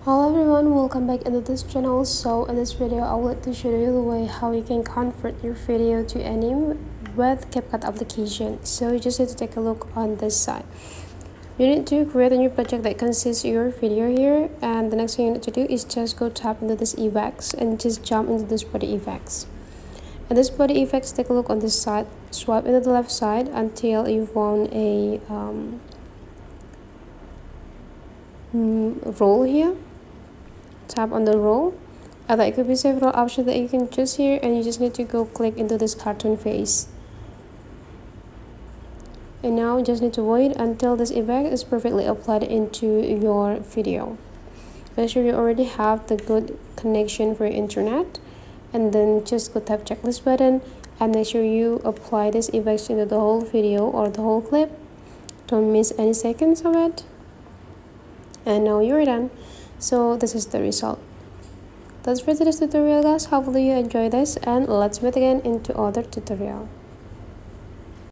Hello everyone, welcome back into this channel. So in this video I would like to show you the way how you can convert your video to anime with CapCut application. So you just need to take a look on this side. You need to create a new project that consists of your video here, and the next thing you need to do is just go tap into this effects and just jump into this body effects. And this body effects, take a look on this side, swipe into the left side until you found a roll here. Tap on the roll, and there could be several options that you can choose here, and you just need to go click into this cartoon face. And now you just need to wait until this effect is perfectly applied into your video. Make sure you already have the good connection for your internet, and then just go tap check this button and make sure you apply this effect into the whole video or the whole clip. Don't miss any seconds of it. And now you're done. So this is the result. That's for today's tutorial, guys. Hopefully you enjoy this, and let's meet again into other tutorial.